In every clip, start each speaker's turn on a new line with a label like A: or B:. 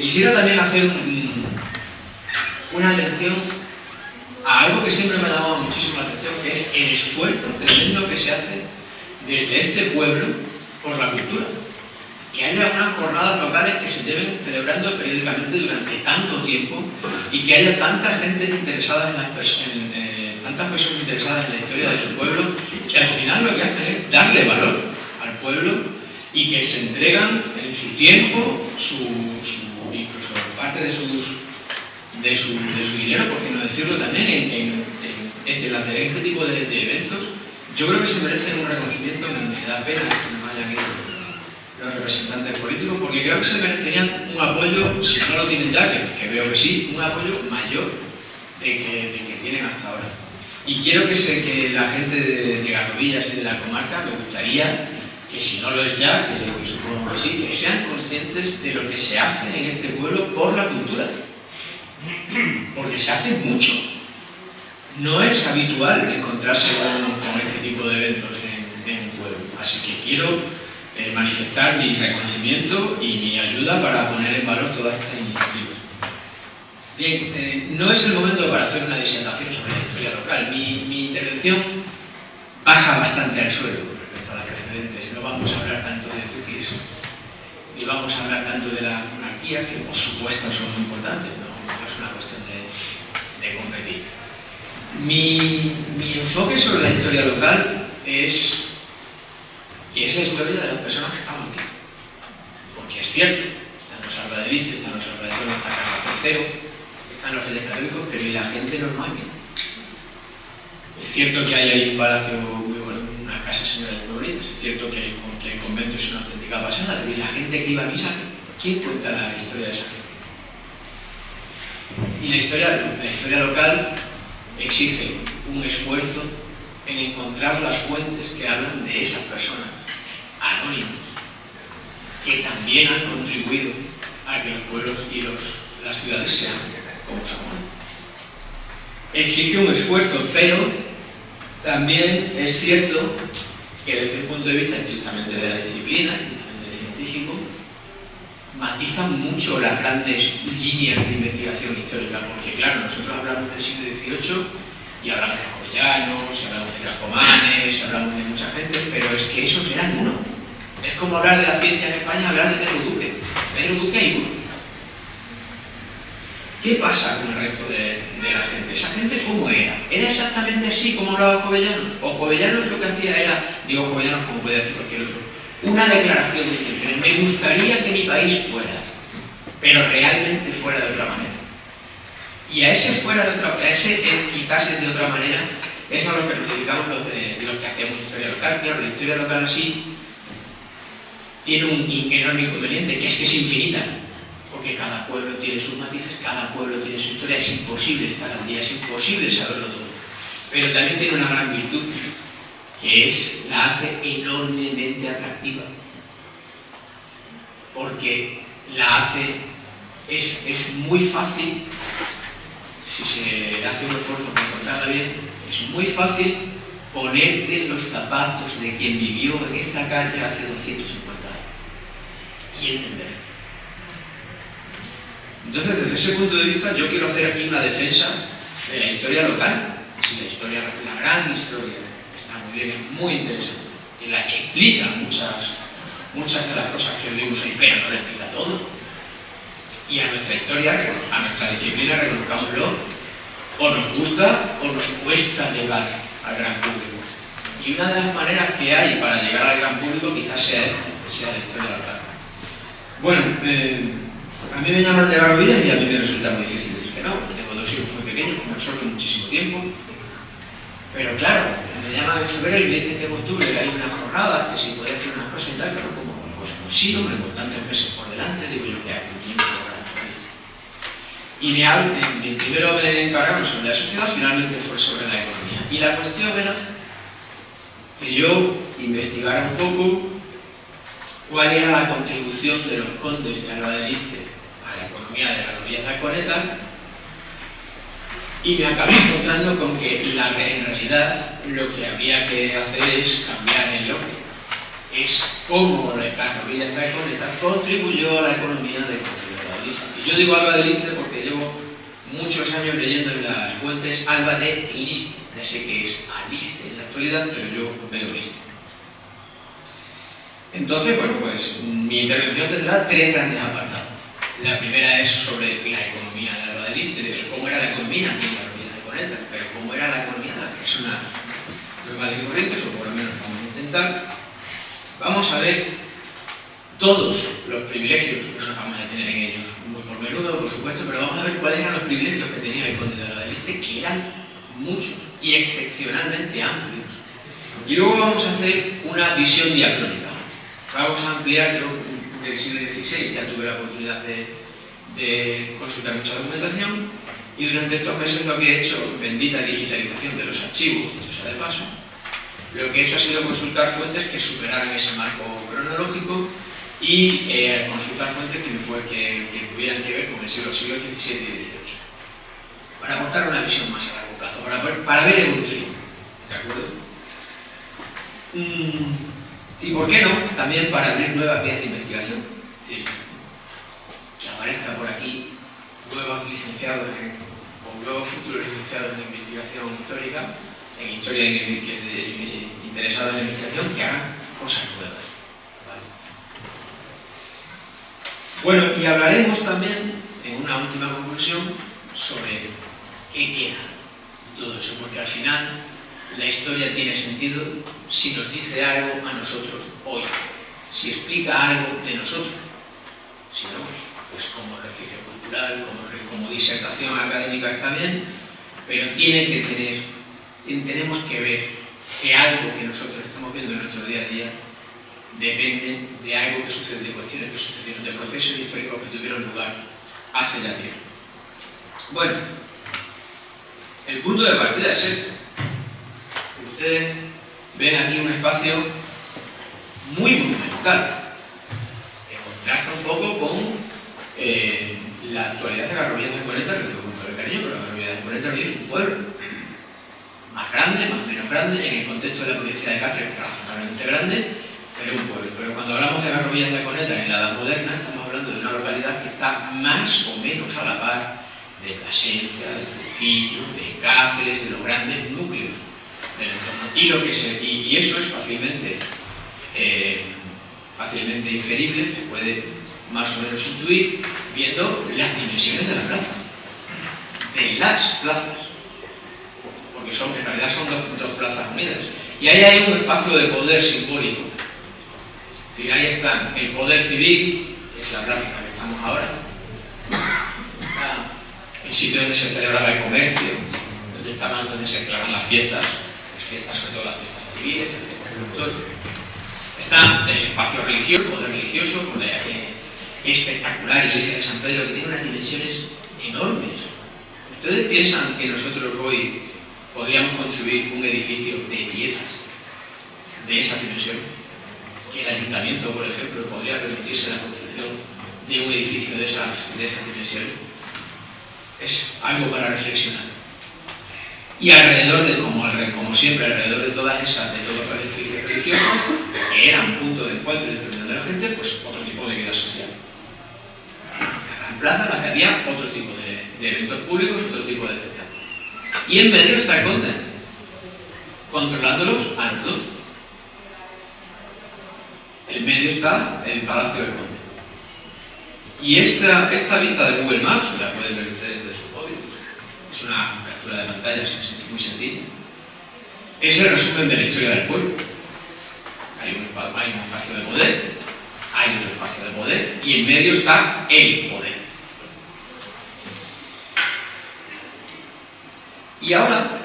A: Quisiera también hacer una atención a algo que siempre me ha llamado muchísimo la atención, que es el esfuerzo tremendo que se hace desde este pueblo por la cultura. Que haya unas jornadas locales que se lleven celebrando periódicamente durante tanto tiempo y que haya tanta gente interesada en tantas personas interesadas en la historia de su pueblo, que al final lo que hacen es darle valor al pueblo y que se entregan en su tiempo, incluso parte de su dinero, por qué no decirlo, también en este tipo de eventos. Yo creo que se merecen un reconocimiento. Me da pena que no hayan ido los representantes políticos, porque creo que se merecerían un apoyo, si no lo tienen ya, que veo que sí, un apoyo mayor del que tienen hasta ahora. Y quiero que la gente de Garrovillas y de la comarca, me gustaría que, si no lo es ya, que supongo que sí, que sean conscientes de lo que se hace en este pueblo por la cultura. Porque se hace mucho. No es habitual encontrarse con este tipo de eventos en un pueblo. Así que quiero manifestar mi reconocimiento y mi ayuda para poner en valor todas estas iniciativas. Bien, no es el momento para hacer una disertación sobre la historia local. Mi intervención baja bastante al suelo respecto a las precedentes. No vamos a hablar tanto de cookies, ni vamos a hablar tanto de la monarquía, que por supuesto son muy importantes, no es una cuestión de competir. Mi enfoque sobre la historia local es que es la historia de las personas que estamos aquí. Porque es cierto, están los Alba de Viste, están los Alba de Toro, está Carlos III, están los Reyes Católicos, pero ¿y la gente normal qué? Es cierto que hay ahí un palacio muy bueno, una casa señorial muy bonita, es cierto que el convento es una auténtica pasada, pero ¿y la gente que iba a misa? ¿Quién cuenta la historia de esa gente? Y la historia local exige un esfuerzo en encontrar las fuentes que hablan de esas personas anónimas que también han contribuido a que los pueblos y las ciudades sean como son. Exige un esfuerzo, pero también es cierto que desde el punto de vista estrictamente de la disciplina, estrictamente científico, matizan mucho las grandes líneas de investigación histórica, porque claro, nosotros hablamos del siglo XVIII y hablamos de jovellanos, hablamos de Capomanes, hablamos de mucha gente, pero es que esos eran uno. Es como hablar de la ciencia en España, hablar de Pedro Duque. Pedro Duque hay uno. ¿Qué pasa con el resto de la gente? ¿Esa gente cómo era? ¿Era exactamente así como hablaba Jovellanos? ¿O Jovellanos lo que hacía era, digo Jovellanos como puede decir cualquier otro, una declaración de intenciones? Me gustaría que mi país fuera, pero realmente fuera de otra manera. Y a ese fuera de otra manera, quizás es de otra manera, es a lo que nos dedicamos los que hacemos historia local. Claro, la historia local así tiene un enorme inconveniente, que es infinita, porque cada pueblo tiene sus matices, cada pueblo tiene su historia, es imposible estar al día, es imposible saberlo todo. Pero también tiene una gran virtud, que la hace enormemente atractiva, porque es muy fácil, si se hace un esfuerzo para contarla bien, es muy fácil ponerte en los zapatos de quien vivió en esta calle hace 250 años y entenderlo. Entonces, desde ese punto de vista, yo quiero hacer aquí una defensa de la historia local. Sí, la gran historia está muy bien, es muy interesante y la explica muchas de las cosas que vivimos ahí, pero no la explica todo. Y a nuestra historia, a nuestra disciplina, reconozcámoslo, o nos gusta o nos cuesta llegar al gran público. Y una de las maneras que hay para llegar al gran público quizás sea la historia local. Bueno, a mí me llaman de Garrovillas y a mí me resulta muy difícil decir que no, porque tengo dos hijos muy pequeños que me absorben muchísimo tiempo. Pero claro, me llaman en febrero y me dicen que en octubre hay una jornada, que si podría hacer unas cosas y tal, pero como pues sí, hombre, con tantos meses por delante, digo yo que hay un tiempo para y primero me encargaron sobre la sociedad, finalmente fue sobre la economía. Y la cuestión era que yo investigara un poco cuál era la contribución de los condes de Alba de Viste a la economía de Garrovillas de Alconeta, y me acabé encontrando con que en realidad lo que habría que hacer es cambiar el orden. Es cómo Garrovillas de Alconeta contribuyó a la economía de Garrovillas de Viste. Y yo digo Alba de Liste porque llevo muchos años leyendo en las fuentes Alba de Liste. Ya sé que es Aliste en la actualidad, pero yo veo Liste. Entonces, bueno, pues mi intervención tendrá tres grandes apartados. La primera es sobre la economía de Alba de Liste, de cómo era la economía en la Rovira de Coneta, pero cómo era la economía de las personas normales y corrientes, o por lo menos vamos a intentar. Vamos a ver todos los privilegios, no nos vamos a detener en ellos muy por menudo, por supuesto, pero vamos a ver cuáles eran los privilegios que tenía el conde de Alba de Liste, que eran muchos y excepcionalmente amplios. Y luego vamos a hacer una visión diacrónica. Vamos a ampliar, yo del siglo XVI ya tuve la oportunidad de consultar mucha documentación, y durante estos meses lo que he hecho, bendita digitalización de los archivos, dicho sea de paso, lo que he hecho ha sido consultar fuentes que superaran ese marco cronológico y consultar fuentes que tuvieran que ver con el siglo XVII y XVIII, para aportar una visión más a largo plazo, para ver evolución. ¿De acuerdo? Y por qué no, también para abrir nuevas vías de investigación. Es decir, que aparezcan por aquí nuevos licenciados o nuevos futuros licenciados en investigación histórica, en historia interesados en la investigación, que hagan cosas nuevas. Bueno, y hablaremos también, en una última conclusión, sobre qué queda todo eso, porque al final la historia tiene sentido si nos dice algo a nosotros hoy, si explica algo de nosotros, si no, pues como ejercicio cultural, como disertación académica está bien, pero tenemos que ver que algo que nosotros estamos viendo en nuestro día a día depende de algo que sucede, de cuestiones que sucedieron, de procesos históricos que tuvieron lugar hace ya tiempo. Bueno, el punto de partida es este. Ustedes ven aquí un espacio muy monumental, que contrasta un poco con la actualidad de Garrovillas de Coneta, que con todo el cariño, pero Garrovillas de Coneta es un pueblo más grande, más menos grande, en el contexto de la provincia de Cáceres, razonablemente grande, pero un pueblo. Pero cuando hablamos de Garrovillas de Coneta en la Edad Moderna, estamos hablando de una localidad que está más o menos a la par de Plasencia, de Trujillo, de Cáceres, de los grandes núcleos del entorno. Y eso es fácilmente inferible, se puede más o menos intuir viendo las dimensiones de la plaza, de las plazas, porque en realidad son dos plazas unidas. Y ahí hay un espacio de poder simbólico. Es decir, ahí está el poder civil, que es la plaza en la que estamos ahora, el sitio donde se celebraba el comercio, donde se celebraban las fiestas, sobre todo las fiestas civiles, las fiestas de los toros. Está el espacio religioso, el poder religioso, con la espectacular iglesia de San Pedro, que tiene unas dimensiones enormes. ¿Ustedes piensan que nosotros hoy podríamos construir un edificio de piedras de esa dimensión? Que el ayuntamiento, por ejemplo, podría permitirse la construcción de un edificio de esas dimensiones. Es algo para reflexionar. Y alrededor como siempre, alrededor de todos los edificios religiosos, que eran punto de encuentro y de reunión de la gente, pues otro tipo de vida social. Una gran plaza en la que había otro tipo de eventos públicos, otro tipo de espectáculos. Y en medio está el conde, controlándolos a los dos. En medio está el Palacio del Conde. Y esta vista de Google Maps, que la pueden ver ustedes de su móvil, es una captura de pantalla muy sencilla. Es el resumen de la historia del pueblo. Hay un espacio de poder, hay un espacio de poder, y en medio está el poder. Y ahora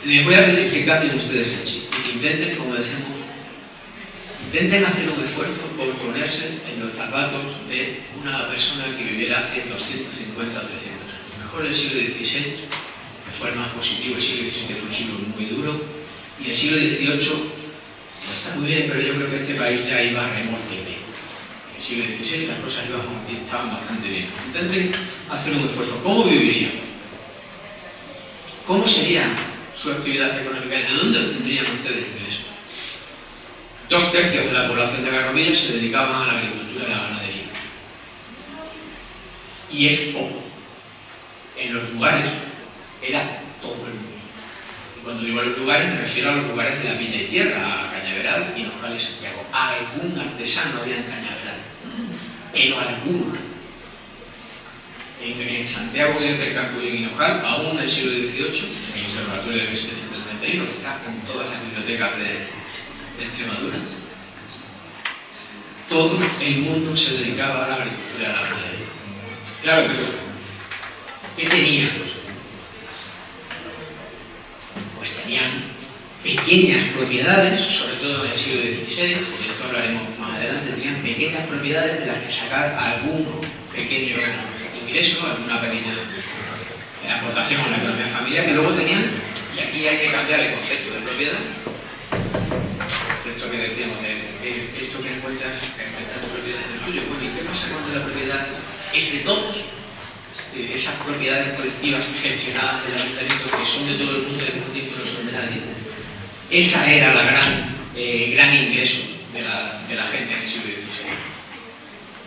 A: les voy a pedir que cambien ustedes el chip y que intenten, como decíamos, intenten hacer un esfuerzo por ponerse en los zapatos de una persona que viviera hace 250 o 300 años. Mejor el siglo XVI, que fue el más positivo, el siglo XVII fue un siglo muy duro, y el siglo XVIII está muy bien, pero yo creo que este país ya iba a remolque bien. En el siglo XVI las cosas estaban bastante bien. Intenten hacer un esfuerzo. ¿Cómo vivirían? ¿Cómo sería su actividad económica? ¿De dónde obtendrían ustedes ingresos? 2/3 de la población de Garrovillas se dedicaban a la agricultura y a la ganadería. y es poco. En los lugares era todo el mundo. Y cuando digo los lugares me refiero a los lugares de la Villa y Tierra, a Cañaveral, Hinojal y Santiago. Algún artesano había en Cañaveral, pero alguno. En Santiago del Campo y en Hinojal, aún en el siglo XVIII, en el Observatorio de 1791, que está con todas las bibliotecas de Extremadura, todo el mundo se dedicaba a la agricultura y a la ganadería. Claro, pero ¿qué tenían? Pues tenían pequeñas propiedades, sobre todo en el siglo XVI, porque esto hablaremos más adelante, tenían pequeñas propiedades de las que sacar algún pequeño ingreso, alguna pequeña aportación a la economía familiar, que luego tenían, y aquí hay que cambiar el concepto de propiedad, el concepto que decíamos de esto que encuentras tu propiedad es el tuyo. Bueno, ¿y qué pasa cuando la propiedad es de todos? Esas propiedades colectivas gestionadas del ayuntamiento que son de todo el mundo y al mismo tiempo no son de nadie. Esa era la gran ingreso de la gente en el siglo XVI.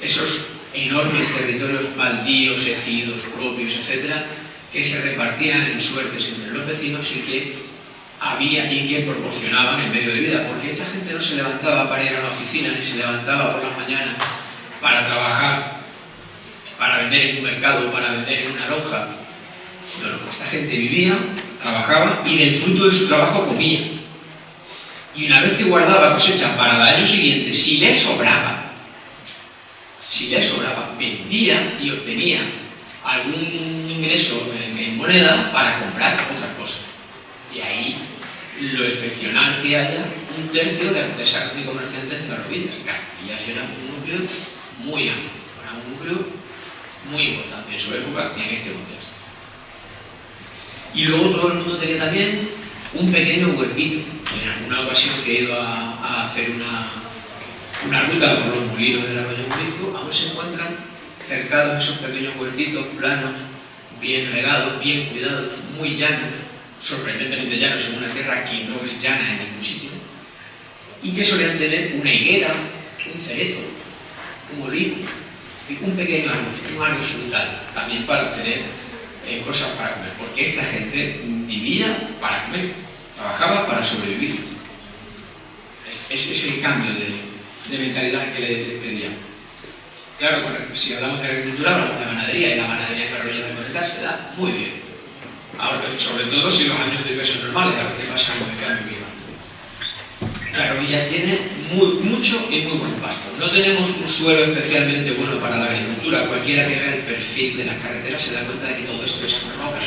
A: Esos enormes territorios baldíos, ejidos, propios, etcétera, que se repartían en suertes entre los vecinos y que proporcionaban el medio de vida, porque esta gente no se levantaba para ir a la oficina ni se levantaba por las mañanas para trabajar, para vender en un mercado, para vender en una lonja. No, esta gente vivía, trabajaba y del fruto de su trabajo comía. Y una vez que guardaba cosecha para el año siguiente, si le sobraba, vendía y obtenía algún ingreso en moneda para comprar otras cosas. Y ahí lo excepcional que haya un tercio de artesanos y comerciantes en Garrovillas. Garrovillas era un núcleo muy amplio, era un núcleo muy importante en su época y en este contexto. Y luego todo el mundo tenía también un pequeño huertito. En alguna ocasión que he ido a hacer una ruta por los molinos del Arroyo Morisco, aún se encuentran cercados esos pequeños huertitos planos, bien regados, bien cuidados, muy llanos, sorprendentemente llanos en una tierra que no es llana en ningún sitio, y que solían tener una higuera, un cerezo, un olivo, un pequeño árbol frutal, también para obtener cosas para comer, porque esta gente vivía para comer, trabajaba para sobrevivir. Ese es el cambio de mentalidad que le pedían. Claro, si hablamos de agricultura, hablamos de ganadería, y la ganadería en Garrovillas de Conectar se da muy bien. Ahora, sobre todo si los años de lluvia son normales, a ver qué pasa con el cambio climático. Garrovillas tiene mucho y muy buen pasto. No tenemos un suelo especialmente bueno para la agricultura. Cualquiera que vea el perfil de las carreteras se da cuenta de que todo esto es rocas.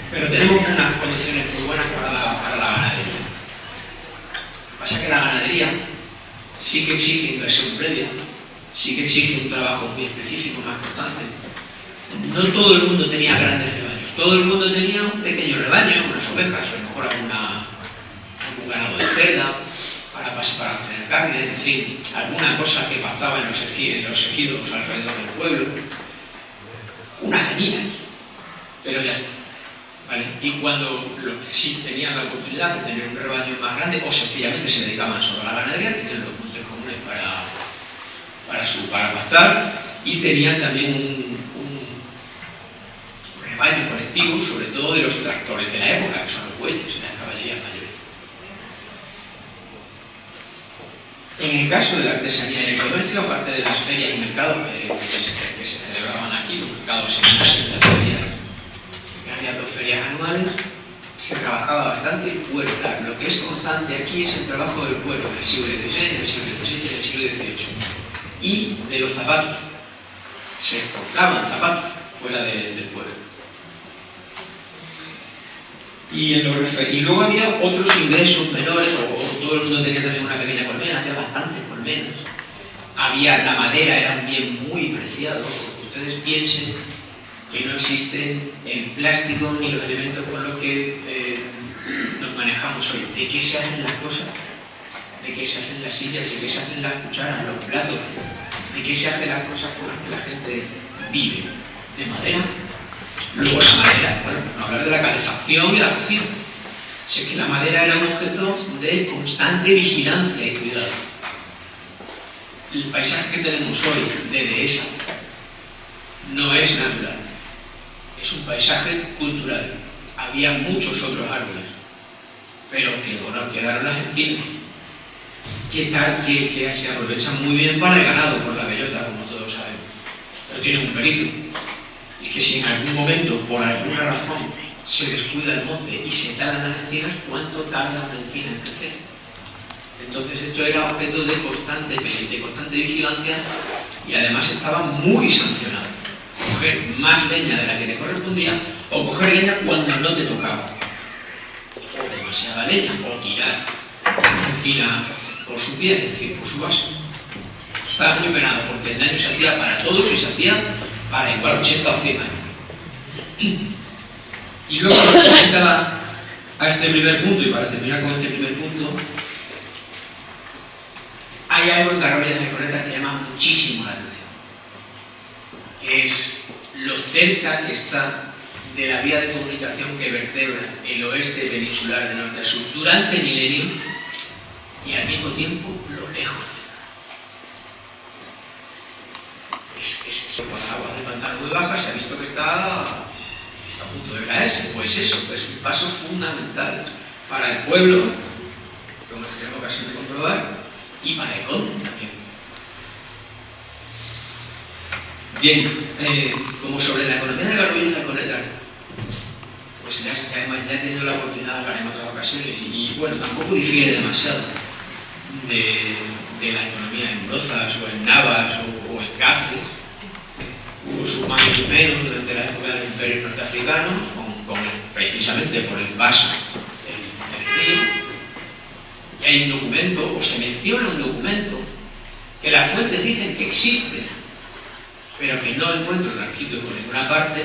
A: Pero tenemos unas condiciones muy buenas para la ganadería. Lo que pasa es que la ganadería sí que exige inversión previa, sí que exige un trabajo muy específico, más constante. No todo el mundo tenía grandes rebaños, todo el mundo tenía un pequeño rebaño, unas ovejas, a lo mejor algún ganado de cerda, para obtener carne, en fin, alguna cosa que pastaba en los ejidos alrededor del pueblo, unas gallinas, pero ya está. ¿Vale? Y cuando los que sí tenían la oportunidad de tener un rebaño más grande, o sencillamente se dedicaban solo a la ganadería, tenían los montes comunes para pastar, y tenían también un rebaño colectivo, sobre todo de los tractores de la época, que son los bueyes y las caballerías mayores. En el caso de la artesanía y el comercio, aparte de las ferias y mercados que se celebraban aquí, los mercados semanales, las ferias, había 2 ferias anuales, se trabajaba bastante el cuero. Lo que es constante aquí es el trabajo del cuero en el siglo XVI, en el siglo XVII y en el siglo XVIII. Y de los zapatos. Se exportaban zapatos fuera del pueblo. Y luego había otros ingresos menores, o todo el mundo tenía también una pequeña colmena, había bastantes colmenas. La madera era un bien muy preciado, porque ustedes piensen que no existe el plástico ni los elementos con los que nos manejamos hoy. ¿De qué se hacen las cosas? ¿De qué se hacen las sillas? ¿De qué se hacen las cucharas, los platos? ¿De qué se hacen las cosas con las que la gente vive? ¿De madera? Luego la madera, bueno, no hablar de la calefacción y la cocina. Sé que la madera era un objeto de constante vigilancia y cuidado. El paisaje que tenemos hoy de dehesa, no es natural, es un paisaje cultural. Había muchos otros árboles, pero quedaron las encinas, que se aprovechan muy bien para el ganado, por la bellota, como todos sabemos. Pero tienen un peligro. Es que si en algún momento, por alguna razón, se descuida el monte y se talan las encinas, ¿cuánto tarda una encina en crecer? Entonces esto era objeto de constante vigilancia y además estaba muy sancionado. Coger más leña de la que te correspondía o coger leña cuando no te tocaba. O demasiada leña, o tirar la encina por su pie, es decir, por su base. Estaba muy penado porque el daño se hacía para todos y se hacía para igual 80 o 100 años. Y luego, a este primer punto, y para terminar con este primer punto, hay algo en Garrovillas de Coneta que llama muchísimo la atención, que es lo cerca que está de la vía de comunicación que vertebra el oeste peninsular de norte a sur durante milenios y al mismo tiempo lo lejos que está. Con aguas de pantano muy bajas se ha visto que está a punto de caerse. Pues eso, pues un paso fundamental para el pueblo, como tenemos ocasión de comprobar, y para el conde también. Bien, como sobre la economía de Garrovillas de Coneta, pues ya he tenido la oportunidad de hablar en otras ocasiones y bueno, tampoco difiere demasiado de la economía en Brozas o en Navas o en Cáceres. Hubo sus más y sus menos durante la época de los imperios norteafricanos, precisamente por el paso del río. Y hay un documento, o se menciona un documento, que las fuentes dicen que existe, pero que no encuentro transcrito por ninguna parte,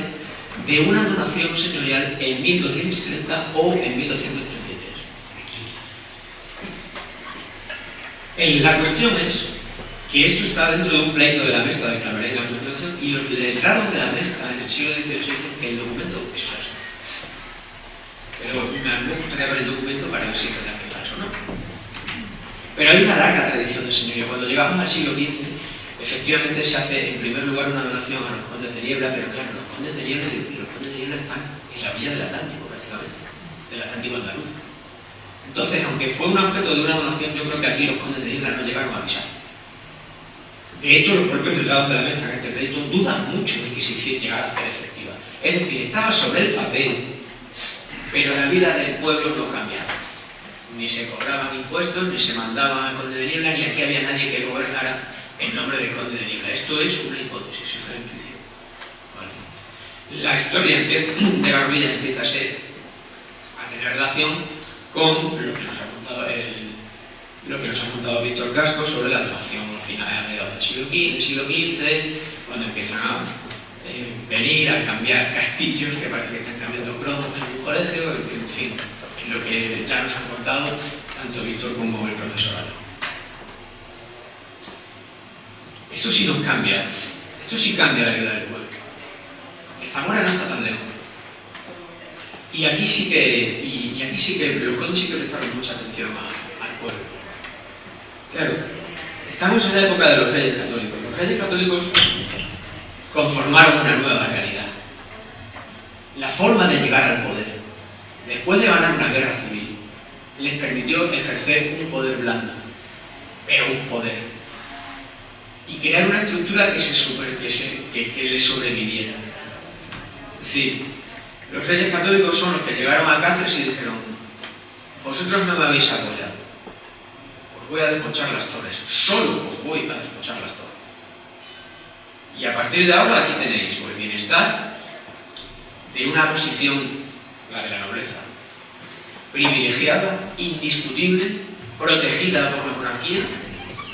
A: de una donación señorial en 1230 o en 1233. La cuestión es que esto está dentro de un pleito de la Mesta de Clavería en la continuación y los letrados de la Mesta en el siglo XVIII dicen que el documento es falso. Pero me gustaría ver el documento para ver si es verdad que es falso o no. Pero hay una larga tradición de señorío. Cuando llegamos al siglo XV, efectivamente se hace en primer lugar una donación a los condes de Niebla, pero claro, los condes de Niebla están en la orilla del Atlántico prácticamente, del Atlántico andaluz. Entonces, aunque fue un objeto de una donación, yo creo que aquí los condes de Niebla no llegaron a avisar. De hecho, los propios letrados de la Mesta en este pleito dudan mucho de que se llegara a hacer efectiva. Es decir, estaba sobre el papel, pero la vida del pueblo no cambiaba. Ni se cobraban impuestos, ni se mandaban al conde de Niebla, ni aquí había nadie que gobernara en nombre del conde de Niebla. Esto es una hipótesis, es una intuición. ¿Vale? La historia de Garrovillas empieza a tener relación con lo que nos ha contado Víctor Casco sobre la donación final a mediados del siglo XV, cuando empiezan a venir a cambiar castillos, que parece que están cambiando cromos en un colegio, en fin, lo que ya nos han contado tanto Víctor como el profesor Aló. Esto sí nos cambia, esto sí cambia la vida del pueblo. Que Zamora no está tan lejos. Y aquí sí que los condes sí que prestaron mucha atención al pueblo. Claro, estamos en la época de los reyes católicos. Los reyes católicos conformaron una nueva realidad. La forma de llegar al poder, después de ganar una guerra civil, les permitió ejercer un poder blando, pero un poder. Y crear una estructura que les sobreviviera. Es decir, los reyes católicos son los que llegaron a Cáceres y dijeron: vosotros no me habéis apoyado, os voy a despochar las torres, solo os voy a despochar las torres. Y a partir de ahora aquí tenéis el bienestar de una posición, la de la nobleza, privilegiada, indiscutible, protegida por la monarquía,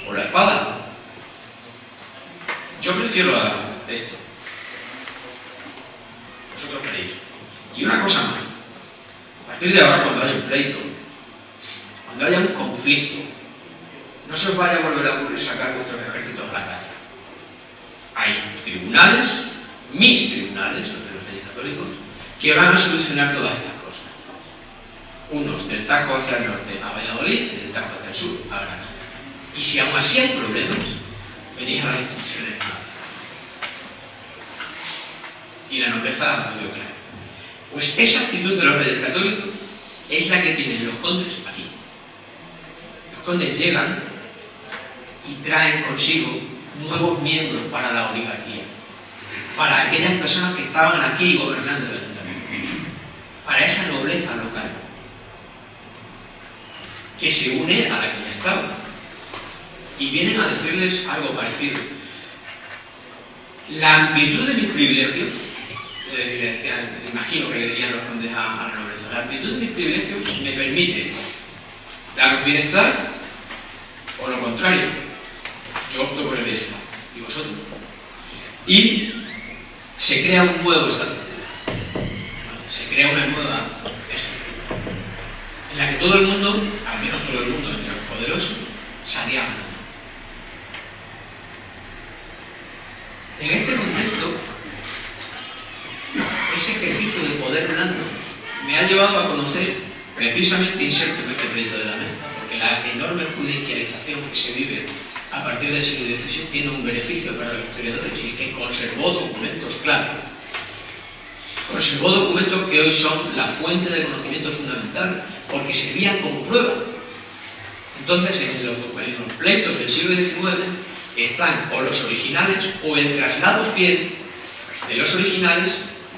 A: o la espada. Yo prefiero a esto. Vosotros queréis. Y una cosa más. A partir de ahora, cuando haya un pleito, cuando haya un conflicto, no se os vaya a volver a ocurrir sacar vuestros ejércitos a la calle. Hay tribunales, mis tribunales, los de los reyes católicos, que van a solucionar todas estas cosas. Unos del Tajo hacia el norte a Valladolid y del Tajo hacia el sur a Granada. Y si aún así hay problemas, venís a las instituciones. y la nobleza lo vio claro. Pues esa actitud de los reyes católicos es la que tienen los condes aquí. Los condes llegan y traen consigo nuevos miembros para la oligarquía, para aquellas personas que estaban aquí gobernando el ayuntamiento, para esa nobleza local, que se une a la que ya estaba. Y vienen a decirles algo parecido. La amplitud de mis privilegios, es decir, le decían, me imagino que le dirían los condes a la nobleza, la amplitud de mis privilegios me permite daros bienestar o lo contrario. Yo opto por el bienestar, y vosotros. Y se crea un nuevo estatus. Se crea una nueva estructura, en la que todo el mundo, al menos todo el mundo entre los poderosos, salía ganando. En este contexto, ese ejercicio de poder blando me ha llevado a conocer, precisamente inserto en este proyecto de la Mestra, porque la enorme judicialización que se vive a partir del siglo XVI tiene un beneficio para los historiadores, y es que conservó documentos clave. Conservó documentos que hoy son la fuente de conocimiento fundamental, porque servían como prueba. Entonces, en los pleitos del siglo XIX están o los originales o el traslado fiel de los originales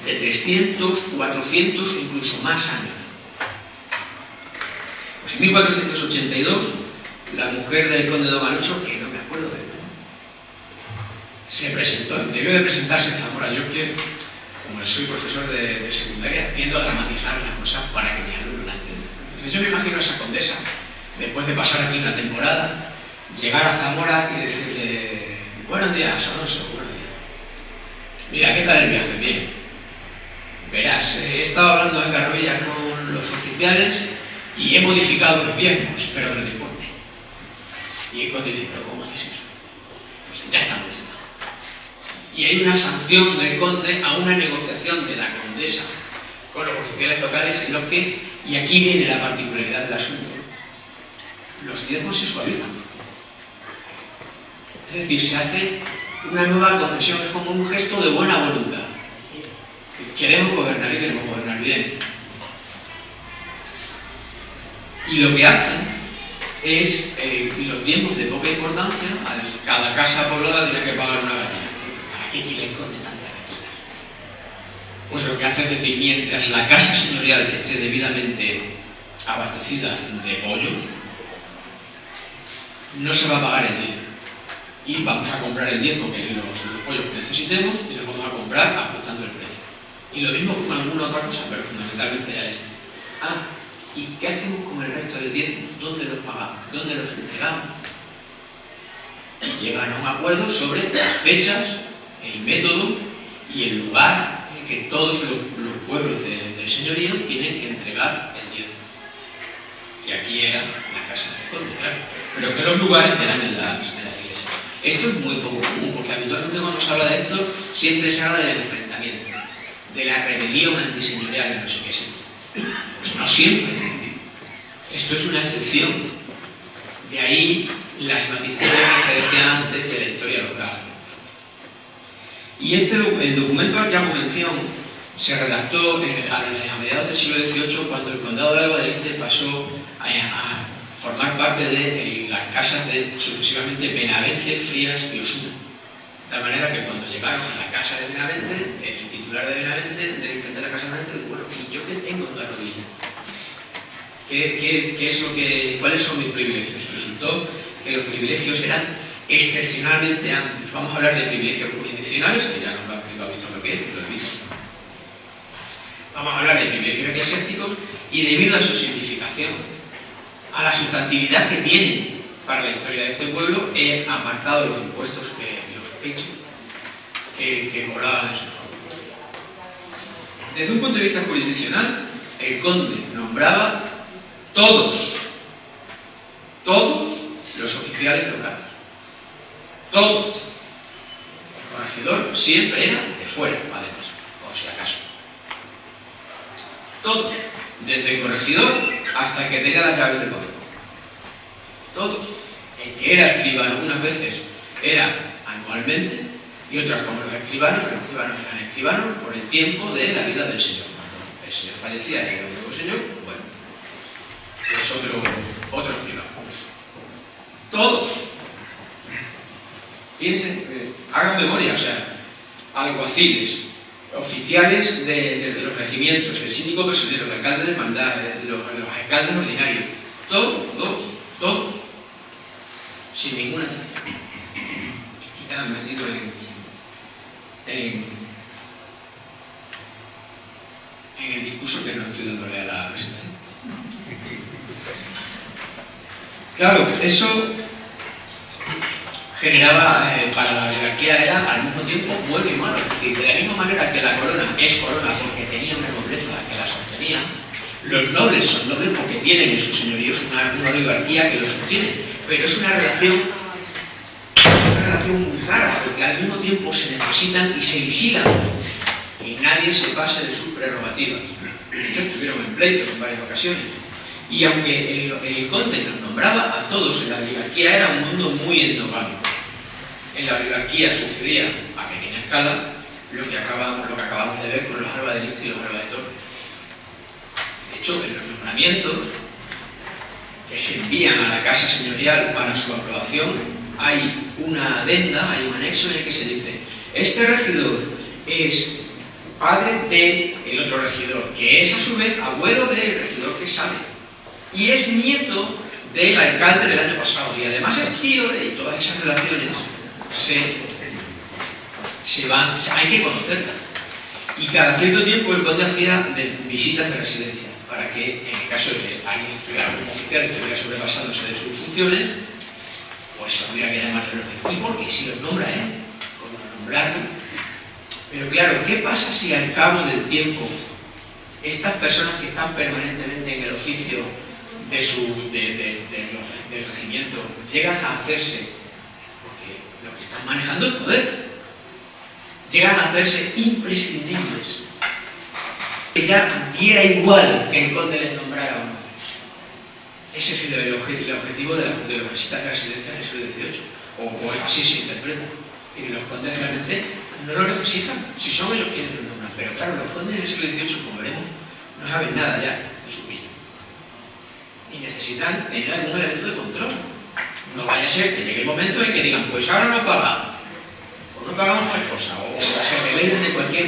A: de 300, 400, incluso más años. Pues en 1482, la mujer del conde Don Alonso, que no me acuerdo de él, se presentó, debió de presentarse en Zamora. Yo que, como soy profesor de secundaria, tiendo a dramatizar las cosas para que mi alumno la entienda. Entonces yo me imagino a esa condesa, después de pasar aquí una temporada, llegar a Zamora y decirle: buenos días, Alonso, buenos días. Mira, ¿qué tal el viaje? Bien. Verás, he estado hablando en Carrovilla con los oficiales y he modificado los diezmos, espero que no te importe. Y el conde dice: ¿pero cómo haces eso? Pues ya está modificado. Y hay una sanción del conde a una negociación de la condesa con los oficiales locales en los que, y aquí viene la particularidad del asunto, los diezmos se suavizan. Es decir, se hace una nueva concesión, es como un gesto de buena voluntad. Queremos gobernar y queremos gobernar bien. Y lo que hacen es los diezmos de poca importancia. Cada casa poblada tiene que pagar una gallina. ¿Para qué quiere el conde tanta gallina? Pues lo que hace es decir, mientras la casa señorial esté debidamente abastecida de pollos, no se va a pagar el diezmo. Y vamos a comprar el diezmo, que los pollos que necesitemos, y los vamos a comprar ajustando el precio. Y lo mismo con alguna otra cosa, pero fundamentalmente era esto. ¿Y qué hacemos con el resto del diezmo? ¿Dónde los pagamos? ¿Dónde los entregamos? Y llegan a un acuerdo sobre las fechas, el método y el lugar en que todos los pueblos del señorío tienen que entregar el diezmo. Y aquí era la casa del conde, claro, pero que los lugares eran en la iglesia. Esto es muy poco común, porque habitualmente cuando se habla de esto siempre se habla del enfrentamiento, de la rebelión antiseñorial en no sé qué sitio. Pues no siempre. Esto es una excepción. De ahí las matizaciones que decía antes de la historia local. Y el documento al que hago mención se redactó a mediados del siglo XVIII, cuando el condado de Alba del Este pasó a formar parte de las casas de sucesivamente Benavente, Frías y Osuna. De tal manera que cuando llegaron a la casa de Benavente, el titular de Benavente, de la casa de Benavente, dijo: bueno, ¿y yo qué tengo en la rodilla? ¿Cuáles son mis privilegios? Resultó que los privilegios eran excepcionalmente amplios. Vamos a hablar de privilegios jurisdiccionales, que ya nos lo ha visto lo que es, lo he visto. Vamos a hablar de privilegios eclesiásticos, y debido a su significación, a la sustantividad que tienen para la historia de este pueblo, he apartado los impuestos que sospecho que cobraban en su favor. Desde un punto de vista jurisdiccional, el conde nombraba todos los oficiales locales. Todos. El corregidor siempre era de fuera, además, por si acaso. Todos. Desde el corregidor hasta el que tenía las llaves del concejo. Todos. El que era escribano algunas veces era anualmente, Y otras como los escribanos eran escribanos por el tiempo de la vida del Señor. Cuando el Señor fallecía y era un nuevo Señor, bueno, pues otro escribano. Todos. Piensen, hagan memoria, o sea, alguaciles, oficiales de los regimientos, el síndico personero, el alcalde de hermandad, los alcaldes ordinarios, todos, sin ninguna excepción. Y te han metido en el discurso que no estoy dándole a la presentación. Claro, eso generaba, para la oligarquía era al mismo tiempo bueno y malo. Es decir, de la misma manera que la corona es corona porque tenía una nobleza que la sostenía, los nobles son nobles porque tienen en sus señoríos una oligarquía que los sostiene. Pero es una relación muy rara, porque al mismo tiempo se necesitan y se vigilan. Y nadie se pase de sus prerrogativas. De hecho, estuvieron en pleitos en varias ocasiones. Y aunque el conde nos nombraba a todos, en la oligarquía era un mundo muy endogámico. En la oligarquía sucedía a pequeña escala lo que acabamos de ver con los Alba de Lista y los Alba de Torres. De hecho, en los nombramientos que se envían a la casa señorial para su aprobación, hay una adenda, hay un anexo en el que se dice: este regidor es padre del otro regidor, que es a su vez abuelo del regidor que sale, y es nieto del alcalde del año pasado, y además es tío de... Y todas esas relaciones hay que conocerlas. Y cada cierto tiempo el conde hacía visitas de residencia, para que en el caso de que alguien estuviera, algún oficial estuviera sobrepasándose de sus funciones, pues hubiera que llamarle los de... ¿Y por qué? Si los nombra él, como lo nombraron. Pero claro, ¿qué pasa si al cabo del tiempo estas personas que están permanentemente en el oficio del regimiento llegan a hacerse, porque los que están manejando el poder, llegan a hacerse imprescindibles? Que ya diera igual que el conde les nombrara o no. Ese es el objetivo de los visitas de residencia en el siglo XVIII, o así se interpreta. Es decir, los condes realmente no lo necesitan, si son ellos quienes los nombran. Pero claro, los condes en el siglo XVIII, como veremos, no saben nada ya de su vida. Y necesitan tener algún elemento de control. No vaya a ser que llegue el momento en que digan: pues ahora no pagamos, o no pagamos tal cosa, o se rebelen de cualquier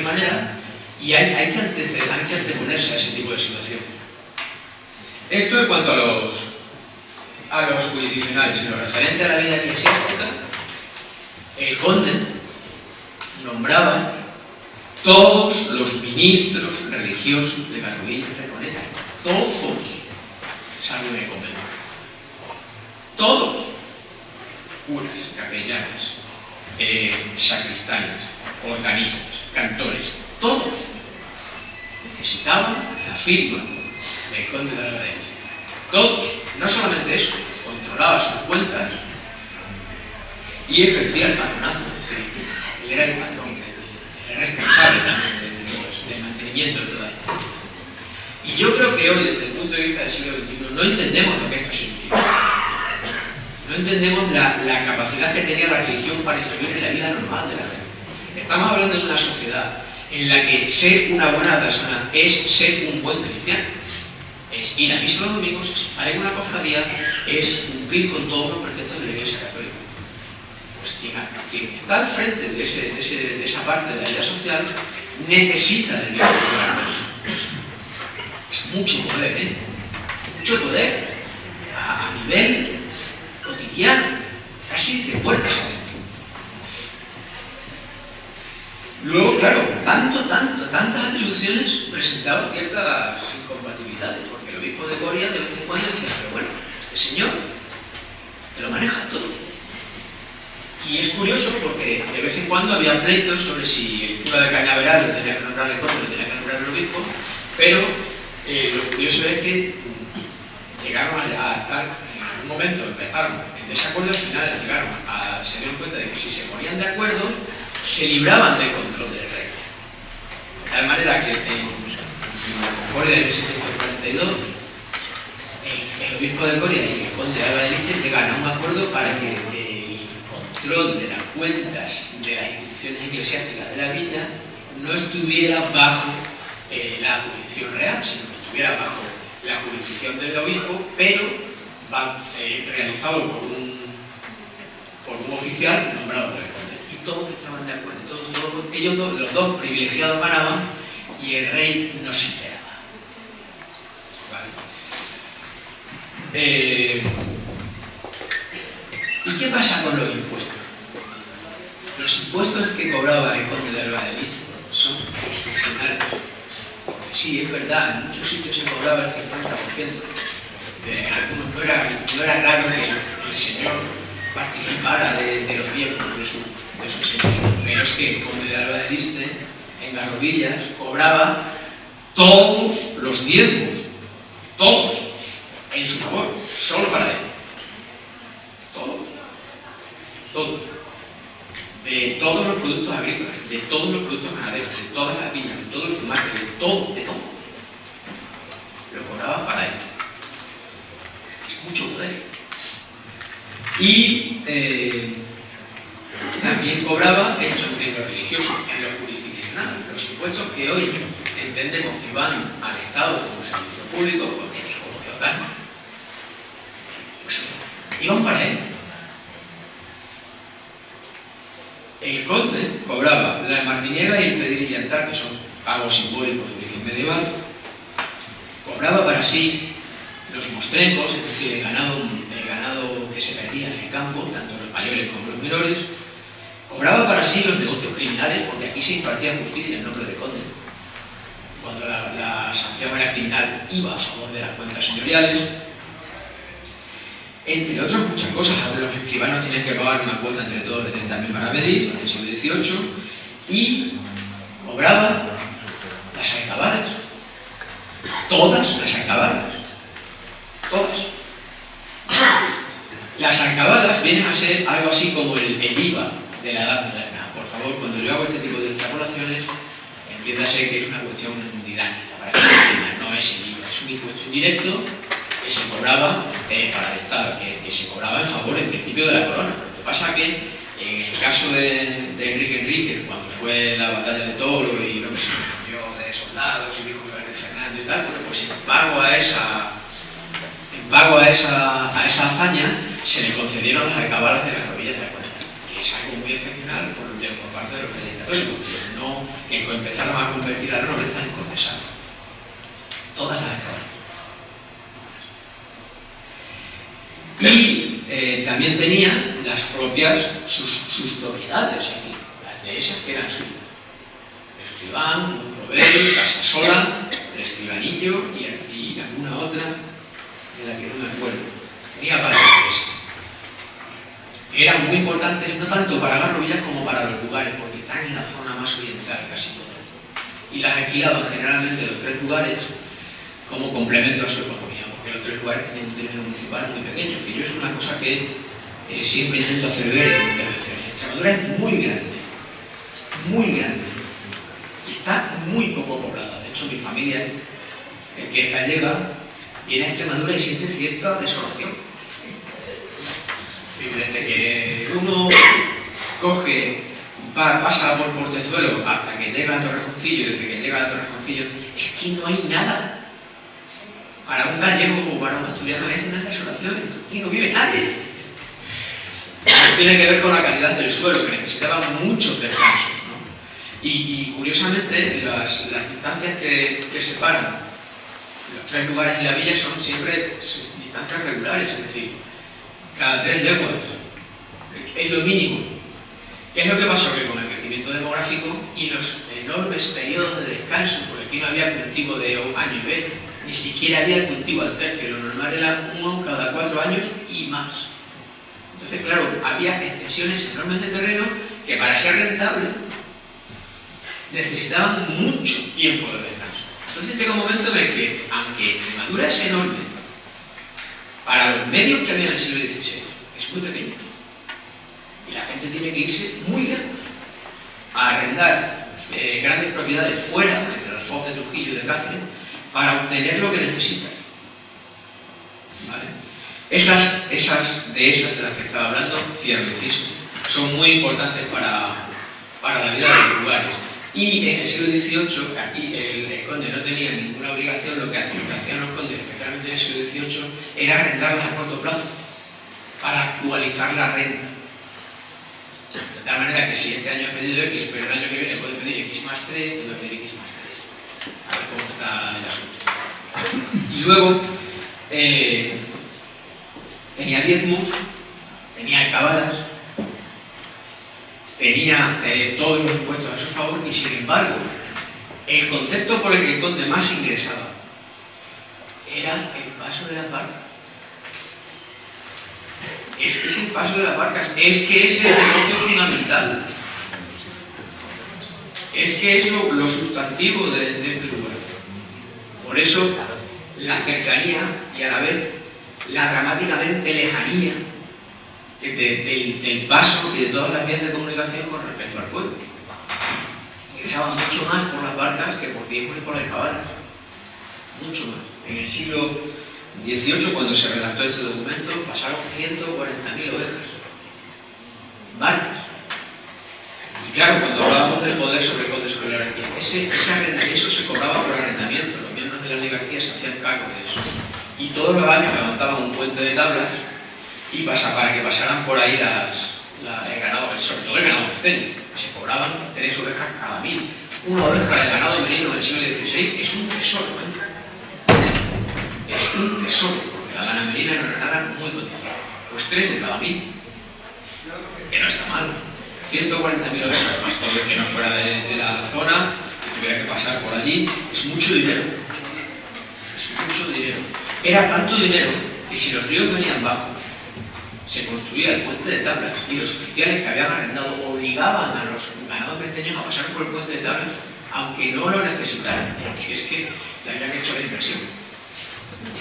A: manera, y hay que anteponerse a ese tipo de situación. Esto en cuanto a los jurisdiccionales. En lo referente a la vida eclesiástica, el conde nombraba todos los ministros religiosos de Garrovilla y Recoleta, todos, salvo en el convento. Todos, curas, capellanes, sacristanes, organistas, cantores, todos necesitaban la firma del conde de Alba de Lista. Todos, no solamente eso, controlaba sus cuentas y ejercía el patronato, es decir, él era el patrón, el responsable del mantenimiento de toda esta. Y yo creo que hoy, desde el punto de vista del siglo XXI, no entendemos lo que esto significa. No entendemos la capacidad que tenía la religión para influir en la vida normal de la gente. Estamos hablando de una sociedad en la que ser una buena persona es ser un buen cristiano. Es ir a misa los domingos, es estar en una cofradía, es cumplir con todos los preceptos de la Iglesia Católica. Pues quien está al frente de esa parte de la vida social necesita del bien popular. Es mucho poder, ¿eh? Mucho poder a nivel cotidiano, casi de puertas adentro. Luego, claro, tantas atribuciones presentaban ciertas incompatibilidades, porque el obispo de Coria de vez en cuando decía: pero bueno, este señor que lo maneja todo. Y es curioso porque de vez en cuando había pleitos sobre si el cura de Cañaveral lo tenía que nombrar el conde o lo tenía que nombrar el obispo, pero lo curioso es que llegaron a estar, en algún momento empezaron en desacuerdo, al final se dieron cuenta de que si se ponían de acuerdo, se libraban del control del rey. De tal manera que en Coria de 1742, el obispo de Coria y el conde de Alba de Lista llegan a un acuerdo para que el control de las cuentas de las instituciones eclesiásticas de la villa no estuviera bajo la jurisdicción real, sino que estuviera bajo la jurisdicción del obispo, pero realizado por un oficial nombrado por el conde. Y todos estaban de acuerdo, ellos dos, los dos privilegiados ganaban y el rey no se enteraba. ¿Vale? ¿Y qué pasa con los impuestos? Los impuestos que cobraba el conde de Alba de Liste son excepcionales. Porque sí, es verdad, en muchos sitios se cobraba el 50%. De algunos no era raro que el señor participara de los bienes de sus señores. Pero es que el conde de Alba de Liste, en Garrovillas, cobraba todos los diezmos, todos, en su favor, solo para él. Todos. De todos los productos agrícolas, de todos los productos ganaderos, de todas las viñas, de todo el zumaque, de todo. Lo cobraba para él. Es mucho poder. Y también cobraba esto en lo religioso, en lo jurisdiccional. Los impuestos que hoy entendemos que van al Estado como servicio público, porque es como local, pues iban para él. El conde cobraba la martiniega y el pedir y altar, que son pagos simbólicos de origen medieval. Cobraba para sí los mostrencos, es decir, el ganado que se perdía en el campo, tanto los mayores como los menores. Cobraba para sí los negocios criminales, porque aquí se impartía justicia en nombre del conde. Cuando la sanción era criminal, iba a favor de las cuentas señoriales. Entre otras muchas cosas, los escribanos tienen que pagar una cuota entre todos de 30.000 maravedís en el siglo XVIII y cobraba las alcabalas. Todas las alcabalas. Todas. Las alcabalas vienen a ser algo así como el IVA de la Edad Moderna. Por favor, cuando yo hago este tipo de extrapolaciones, entiéndase que es una cuestión didáctica, para que se entienda, no es el IVA, es un impuesto indirecto que se cobraba para el Estado, que se cobraba en favor, en principio, de la corona. Lo que pasa es que, en el caso de Enrique Enríquez, cuando fue la batalla de Toro y lo que se defendió de soldados y dijo de Fernando y tal, bueno, pues en pago a esa hazaña se le concedieron las alcabalas de las rodillas de la cuenta, que es algo muy excepcional por parte de los reyes católicos, que empezaron a convertir a la nobleza en cortesanos. Todas las alcabalas. Y también tenía sus propiedades aquí, las dehesas que eran suyas. El escribán, un proveedor, casa sola, el escribanillo y alguna otra de la que no me acuerdo. Tenía para que eran muy importantes, no tanto para Garrovillas como para los lugares, porque están en la zona más oriental casi todo. Y las alquilaban generalmente los tres lugares como complemento a su economía, porque los tres lugares tenían un término municipal muy pequeño, que yo es una cosa que siempre intento hacer ver en intervenciones. Extremadura es muy grande, y está muy poco poblada. De hecho, mi familia, que es gallega, viene a Extremadura y siente cierta desolación. Es decir, desde que uno pasa por Portezuelo hasta que llega a Torrejoncillo, y desde que llega a Torrejoncillo, es que no hay nada. Para un gallego o para un asturiano es una desolación y no vive nadie. Eso tiene que ver con la calidad del suelo, que necesitaba muchos descansos, ¿no? Y curiosamente, las distancias que separan los tres lugares y la villa son siempre distancias regulares, es decir, cada 3 leguas. Es lo mínimo. ¿Qué es lo que pasó? Que con el crecimiento demográfico y los enormes periodos de descanso, porque aquí no había cultivo de año y vez, ni siquiera había cultivo al tercio, lo normal era uno cada 4 años y más. Entonces, claro, había extensiones enormes de terreno que para ser rentable necesitaban mucho tiempo de descanso. Entonces llega un momento en el que, aunque Extremadura es enorme, para los medios que había en el siglo XVI, es muy pequeño. Y la gente tiene que irse muy lejos a arrendar grandes propiedades fuera, entre el Alfoz de Trujillo y de Cáceres, para obtener lo que necesitan. ¿Vale? Esas de las que estaba hablando, cierro inciso, son muy importantes para la vida de los lugares. Y en el siglo XVIII, aquí el conde no tenía ninguna obligación, lo que hacían los condes, especialmente en el siglo XVIII, era arrendarlas a corto plazo, para actualizar la renta. De tal manera que si este año he pedido X, pero el año que viene puede pedir X más 3, puede pedir X más 3. A ver cómo está el asunto. Y luego, tenía diezmos, tenía alcabalas, tenía todos los impuestos a su favor, y sin embargo, el concepto por el que el conde más ingresaba era el paso de las barcas. Es que es el paso de las barcas, es que es el negocio fundamental, es que es lo sustantivo de este lugar. Por eso, la cercanía y a la vez la dramáticamente lejanía del paso y de todas las vías de comunicación con respecto al pueblo. Ingresaban mucho más por las barcas que por tiempos y por alcabalas. Mucho más. En el siglo XVIII, cuando se redactó este documento, pasaron 140.000 ovejas. Barcas. Y claro, cuando hablábamos del poder sobre el conde sobre la oligarquía, eso se cobraba por arrendamiento. Los miembros de la oligarquía se hacían cargo de eso. Y todos los años levantaban un puente de tablas y para que pasaran por ahí el ganado, sobre todo el ganado mesteño, que se cobraban 3 ovejas cada 1000. Una oveja del ganado merino del siglo XVI es un tesoro, es un tesoro, porque la lana merina no era nada muy cotizada. Pues 3 de cada 1000, que no está mal. 140.000 ovejas, más todo el que no fuera de la zona, que tuviera que pasar por allí, es mucho dinero. Es mucho dinero. Era tanto dinero que si los ríos venían bajos, se construía el puente de tablas y los oficiales que habían arrendado obligaban a los ganados mesteños a pasar por el puente de tablas, aunque no lo necesitaran, porque es que ya habían hecho la inversión.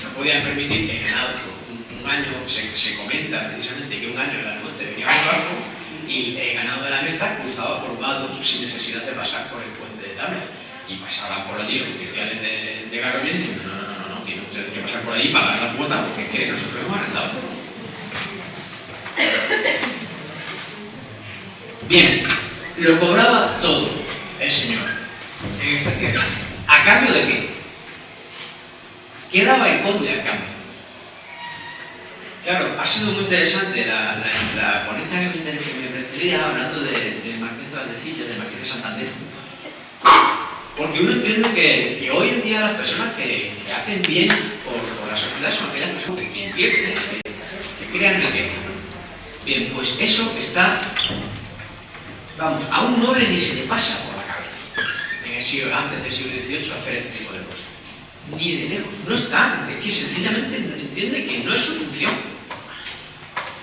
A: No podían permitir que el ganado, un año, se comenta precisamente que un año el almonte venía muy bajo y el ganado de la Mesta cruzaba por vados sin necesidad de pasar por el puente de tablas. Y pasaban por allí los oficiales de Garroña diciendo no, tienen ustedes que pasar por allí y pagar la cuota porque es que nosotros hemos arrendado. Bien, lo cobraba todo el señor en esta tierra. ¿A cambio de qué? ¿Qué daba el conde a cambio? Claro, ha sido muy interesante la ponencia que me precedía hablando del Marqués de Valdecillas, del Marqués de Santander. Porque uno entiende que hoy en día las personas que hacen bien por la sociedad son aquellas personas que invierten, que crean riqueza. Bien, pues eso está, vamos, a un noble ni se le pasa por la cabeza antes del siglo XVIII hacer este tipo de cosas. Ni de lejos, no está, es que sencillamente entiende que no es su función.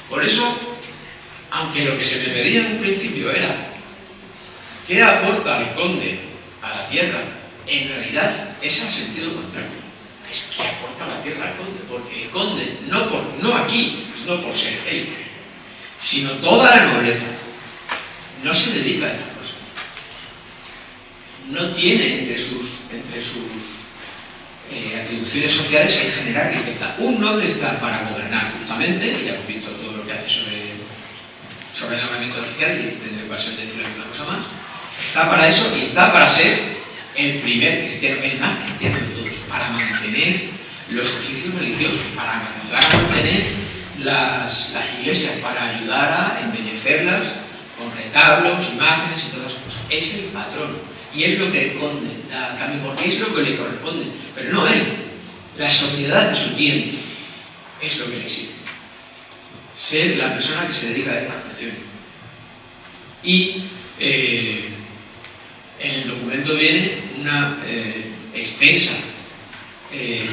A: Por eso, aunque lo que se me pedía en un principio era ¿qué aporta el conde a la tierra? En realidad es al sentido contrario. Es que aporta la tierra al conde, porque el conde, no aquí, no por ser él, sino toda la nobleza, no se dedica a estas cosas. No tiene entre sus atribuciones sociales el generar riqueza. Un noble está para gobernar justamente, y ya hemos visto todo lo que hace sobre el nombramiento oficial, y tendré ocasión de decir alguna cosa más. Está para eso y está para ser el primer cristiano, el más cristiano de todos, para mantener los oficios religiosos, para ayudar a mantener las iglesias, para ayudar a embellecerlas con retablos, imágenes y todas esas cosas. Es el patrón. Y es lo que el conde da a cambio, porque es lo que le corresponde. Pero no él, la sociedad de su tiempo es lo que le exige. Ser la persona que se dedica a estas cuestiones. Y en el documento viene una extensa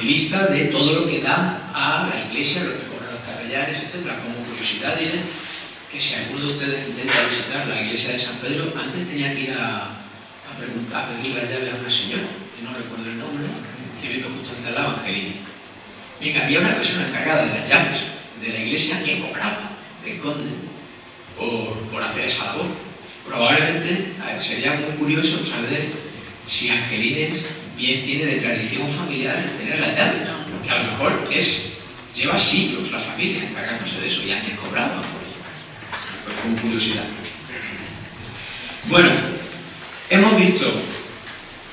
A: lista de todo lo que da a la iglesia, lo que cobran los capellanes, etc. Como curiosidad diré que si alguno de ustedes intenta visitar la iglesia de San Pedro, antes tenía que ir a pedir las llaves a una señora, que no recuerdo el nombre, que vive justamente al lado, Angelina. Bien, había una persona encargada de las llaves de la iglesia que cobraba del conde por hacer esa labor. Probablemente sería muy curioso saber si Angelines bien tiene de tradición familiar el tener las llaves, porque a lo mejor lleva siglos la familia encargándose de eso y antes cobraban por ello. Pero con curiosidad. Bueno, hemos visto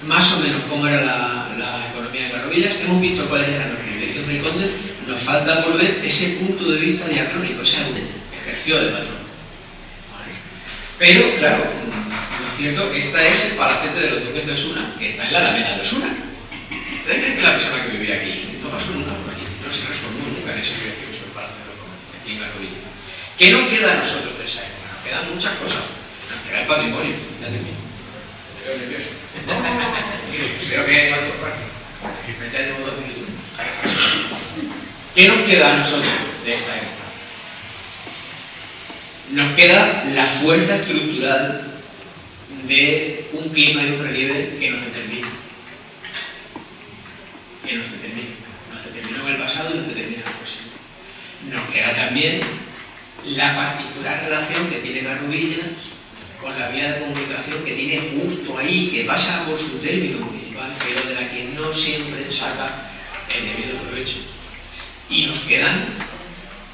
A: más o menos cómo era la economía de Garrovillas, hemos visto cuáles eran los privilegios de Conde, nos falta volver ese punto de vista diacrónico, o sea, ejerció de patrón. Pero, claro, lo cierto, esta es el palacete de los duques de Osuna, que está en la Alameda de Osuna. ¿Ustedes creen que la persona que vivía aquí no pasó nunca por aquí? No se reformó nunca en ese 18 el Palacio de los Comercios, aquí en Garrovillas. ¿Qué nos queda a nosotros de esa época? Nos quedan muchas cosas. Nos queda el patrimonio. Ya termino. Me veo nervioso. Creo que hay algo por aquí. Ya llevo 2 minutos. ¿Qué nos queda a nosotros de esta época? Nos queda la fuerza estructural de un clima y un relieve que nos determina. Nos determinó en el pasado y nos determina en el presente. Nos queda también la particular relación que tiene Garrovillas con la vía de comunicación que tiene justo ahí, que pasa por su término municipal, pero de la que no siempre saca el debido provecho. Y nos quedan,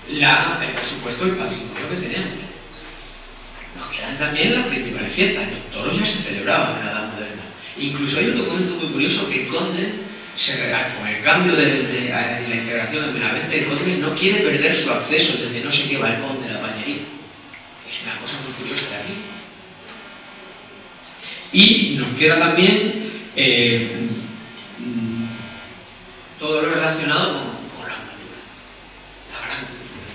A: por supuesto, el patrimonio que tenemos. Nos quedan también las principales fiestas. Los toros ya se celebraban en la Edad Moderna. Incluso hay un documento muy curioso que el conde, con el cambio de la integración en Benavente, el conde no quiere perder su acceso desde no sé qué balcón de la Pañería. Que es una cosa muy curiosa de aquí. Y nos queda también todo lo relacionado con la cultura, la gran cultura.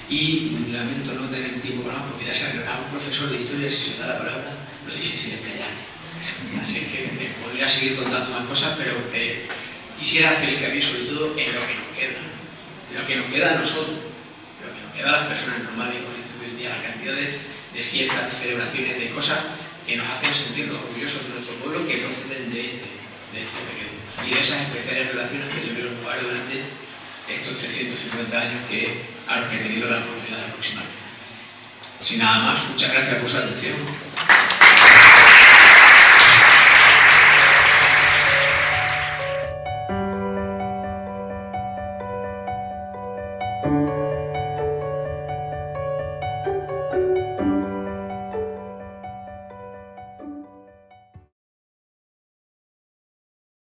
A: Y lamento no tener tiempo para más, porque ya saben, a un profesor de historia, si se da la palabra, lo difícil es callar. Así que podría seguir contando más cosas, pero quisiera hacer hincapié sobre todo en lo que nos queda, lo que nos queda a nosotros, lo que nos queda a las personas normales y corrientes hoy en día, la cantidad de fiestas, de celebraciones, de cosas que nos hacen sentirnos orgullosos de nuestro pueblo, que proceden de este periodo y de esas especiales relaciones que tuvieron lugar durante estos 350 años a los que he tenido la oportunidad de aproximarme. Sin nada más, muchas gracias por su atención.